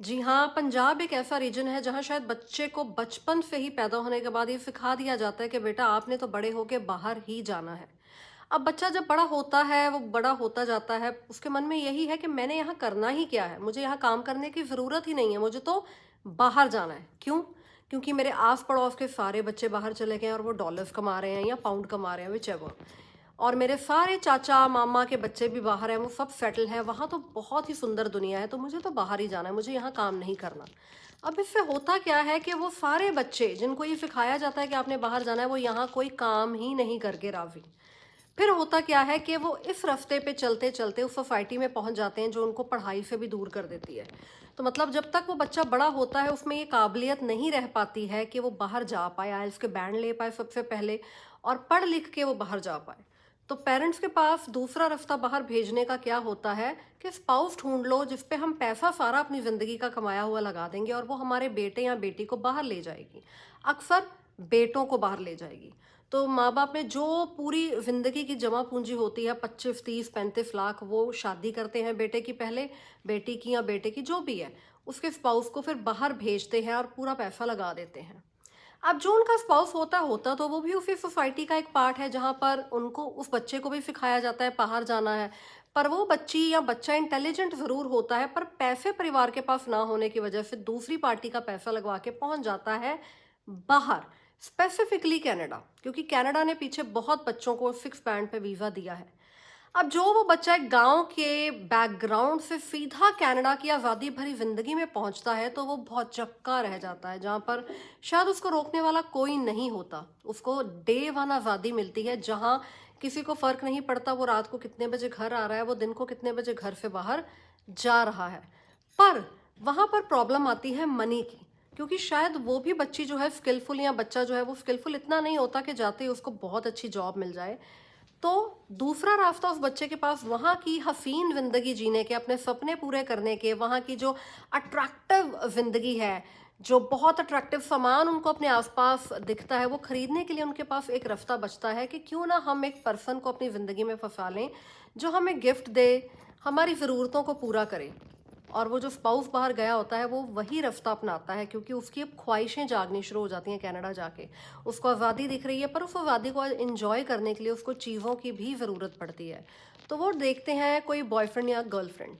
जी हाँ, पंजाब एक ऐसा रीजन है जहाँ शायद बच्चे को बचपन से ही पैदा होने के बाद ये सिखा दिया जाता है कि बेटा आपने तो बड़े होके बाहर ही जाना है। अब बच्चा जब बड़ा होता है, वो बड़ा होता जाता है, उसके मन में यही है कि मैंने यहाँ करना ही क्या है? मुझे यहाँ काम करने की ज़रूरत ही नहीं है, मुझे तो बाहर जाना है। क्यों? क्योंकि मेरे आस-पड़ोस के सारे बच्चे बाहर चले गए हैं और वो डॉलर्स कमा रहे हैं या पाउंड कमा रहे हैं, व्हिचएवर। और मेरे सारे चाचा मामा के बच्चे भी बाहर हैं, वो सब सेटल हैं, वहाँ तो बहुत ही सुंदर दुनिया है, तो मुझे तो बाहर ही जाना है, मुझे यहाँ काम नहीं करना। अब इससे होता क्या है कि वो सारे बच्चे जिनको ये सिखाया जाता है कि आपने बाहर जाना है, वो यहाँ कोई काम ही नहीं करके राजी। फिर होता क्या है कि वो इस रास्ते पे चलते चलते उस सोसाइटी में पहुंच जाते हैं जो उनको पढ़ाई से भी दूर कर देती है। तो मतलब जब तक वो बच्चा बड़ा होता है उसमें ये काबिलियत नहीं रह पाती है कि वो बाहर जा पाए, आइल्स के बैंड ले पाए सबसे पहले, और पढ़ लिख के वो बाहर जा पाए। तो पेरेंट्स के पास दूसरा रास्ता बाहर भेजने का क्या होता है कि स्पाउस ढूंढ लो जिस पे हम पैसा सारा अपनी ज़िंदगी का कमाया हुआ लगा देंगे और वो हमारे बेटे या बेटी को बाहर ले जाएगी। अक्सर बेटों को बाहर ले जाएगी। तो माँ बाप में जो पूरी ज़िंदगी की जमा पूंजी होती है 25 30 35 लाख, वो शादी करते हैं बेटे की पहले, बेटी की या बेटे की जो भी है, उसके स्पाउस को फिर बाहर भेजते हैं और पूरा पैसा लगा देते हैं। अब जो उनका स्पाउस होता होता तो वो भी उसी सोसाइटी का एक पार्ट है जहाँ पर उनको उस बच्चे को भी सिखाया जाता है बाहर जाना है। पर वो बच्ची या बच्चा इंटेलिजेंट ज़रूर होता है, पर पैसे परिवार के पास ना होने की वजह से दूसरी पार्टी का पैसा लगवा के पहुंच जाता है बाहर, स्पेसिफिकली कनाडा, क्योंकि कनाडा ने पीछे बहुत बच्चों को 6 बैंड पे वीज़ा दिया है। अब जो वो बच्चा एक गांव के बैकग्राउंड से सीधा कनाडा की आज़ादी भरी जिंदगी में पहुंचता है तो वो बहुत चक्का रह जाता है, जहां पर शायद उसको रोकने वाला कोई नहीं होता। उसको डे वन आज़ादी मिलती है जहां किसी को फर्क नहीं पड़ता वो रात को कितने बजे घर आ रहा है, वो दिन को कितने बजे घर से बाहर जा रहा है। पर वहां पर प्रॉब्लम आती है मनी की, क्योंकि शायद वो भी बच्ची जो है स्किलफुल, या बच्चा जो है वो स्किलफुल इतना नहीं होता कि जाते ही उसको बहुत अच्छी जॉब मिल जाए। तो दूसरा रास्ता उस बच्चे के पास वहाँ की हसीन ज़िंदगी जीने के, अपने सपने पूरे करने के, वहाँ की जो अट्रैक्टिव ज़िंदगी है, जो बहुत अट्रैक्टिव सामान उनको अपने आसपास दिखता है, वो खरीदने के लिए उनके पास एक रास्ता बचता है कि क्यों ना हम एक पर्सन को अपनी ज़िंदगी में फंसा लें जो हमें गिफ्ट दे, हमारी ज़रूरतों को पूरा करे। और वो जो स्पाउस बाहर गया होता है वो वही रास्ता अपनाता है, क्योंकि उसकी अब ख्वाहिशें जागनी शुरू हो जाती हैं कनाडा जाके। उसको आज़ादी दिख रही है, पर उस आज़ादी को इंजॉय करने के लिए उसको चीज़ों की भी ज़रूरत पड़ती है। तो वो देखते हैं कोई बॉयफ्रेंड या गर्लफ्रेंड।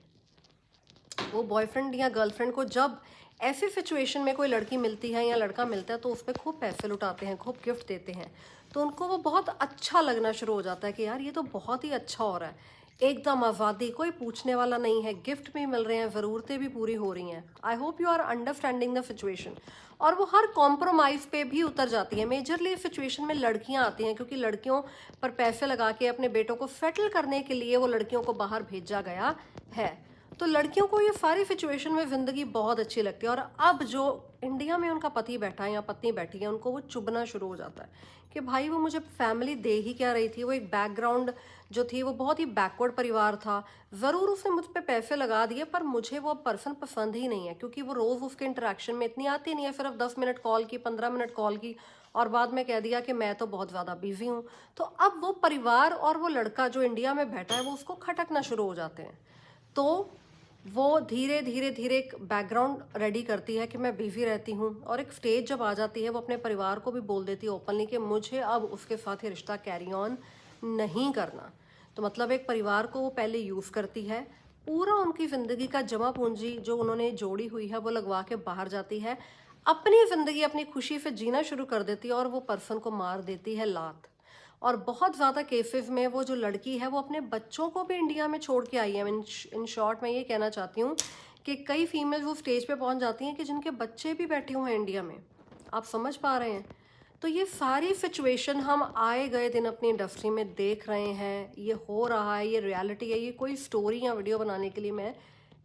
वो बॉयफ्रेंड या गर्लफ्रेंड को जब ऐसी सिचुएशन में कोई लड़की मिलती है या लड़का मिलता है तो उस पर खूब पैसे लुटाते हैं, खूब गिफ्ट देते हैं, तो उनको वो बहुत अच्छा लगना शुरू हो जाता है कि यार ये तो बहुत ही अच्छा हो रहा है, एकदम आज़ादी, कोई पूछने वाला नहीं है, गिफ्ट भी मिल रहे हैं, ज़रूरतें भी पूरी हो रही हैं। I hope you are understanding the situation. और वो हर कॉम्प्रोमाइज़ पे भी उतर जाती है। मेजरली इस सिचुएशन में लड़कियां आती हैं, क्योंकि लड़कियों पर पैसे लगा के अपने बेटों को सेटल करने के लिए वो लड़कियों को बाहर भेजा गया है। तो लड़कियों को ये सारी सिचुएशन में ज़िंदगी बहुत अच्छी लगती है, और अब जो इंडिया में उनका पति बैठा है या पत्नी बैठी है, उनको वो चुभना शुरू हो जाता है कि भाई वो मुझे फैमिली दे ही क्या रही थी। वो एक बैकग्राउंड जो थी वो बहुत ही बैकवर्ड परिवार था, ज़रूर उसने मुझ पे पैसे लगा दिए, पर मुझे वो पर्सन पसंद ही नहीं है, क्योंकि वो रोज़ उसके इंटरेक्शन में इतनी आती नहीं है। सिर्फ 10 मिनट कॉल की, 15 मिनट कॉल की, और बाद में कह दिया कि मैं तो बहुत ज़्यादा बिजी हूँ। तो अब वो परिवार और वो लड़का जो इंडिया में बैठा है वो उसको खटकना शुरू हो जाते हैं। तो वो धीरे धीरे धीरे एक बैकग्राउंड रेडी करती है कि मैं बिजी रहती हूँ, और एक स्टेज जब आ जाती है वो अपने परिवार को भी बोल देती है ओपनली कि मुझे अब उसके साथ ये रिश्ता कैरी ऑन नहीं करना। तो मतलब एक परिवार को वो पहले यूज़ करती है, पूरा उनकी ज़िंदगी का जमा पूंजी जो उन्होंने जोड़ी हुई है वो लगवा के बाहर जाती है, अपनी ज़िंदगी अपनी खुशी से जीना शुरू कर देती है, और वो पर्सन को मार देती है लात। और बहुत ज़्यादा केसेस में वो जो लड़की है वो अपने बच्चों को भी इंडिया में छोड़ के आई है। इन शॉर्ट मैं ये कहना चाहती हूँ कि कई फीमेल्स वो स्टेज पे पहुँच जाती हैं कि जिनके बच्चे भी बैठे हुए हैं इंडिया में। आप समझ पा रहे हैं? तो ये सारी सिचुएशन हम आए गए दिन अपनी इंडस्ट्री में देख रहे हैं, ये हो रहा है, ये रियलिटी है, ये कोई स्टोरी या वीडियो बनाने के लिए मैं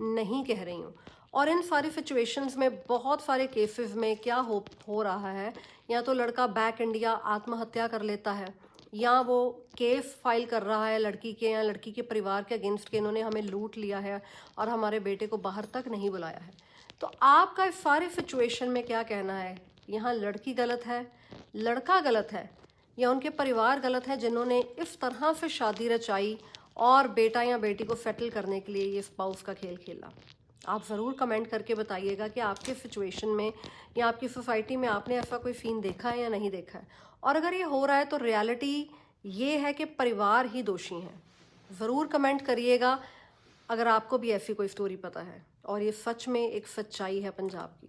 नहीं कह रही हूँ। और इन सारी सिचुएशंस में बहुत सारे केसेस में क्या हो रहा है, या तो लड़का बैक इंडिया आत्महत्या कर लेता है, या वो केस फाइल कर रहा है लड़की के या लड़की के परिवार के अगेंस्ट के, इन्होंने हमें लूट लिया है और हमारे बेटे को बाहर तक नहीं बुलाया है। तो आपका इस सारे सिचुएशन में क्या कहना है? यहाँ लड़की गलत है, लड़का गलत है, या उनके परिवार गलत है जिन्होंने इस तरह से शादी रचाई और बेटा या बेटी को सेटल करने के लिए ये स्पाउस का खेल खेला? आप ज़रूर कमेंट करके बताइएगा कि आपके सिचुएशन में या आपकी सोसाइटी में आपने ऐसा कोई सीन देखा है या नहीं देखा है। और अगर ये हो रहा है तो रियलिटी ये है कि परिवार ही दोषी हैं। ज़रूर कमेंट करिएगा अगर आपको भी ऐसी कोई स्टोरी पता है। और ये सच में एक सच्चाई है पंजाब की।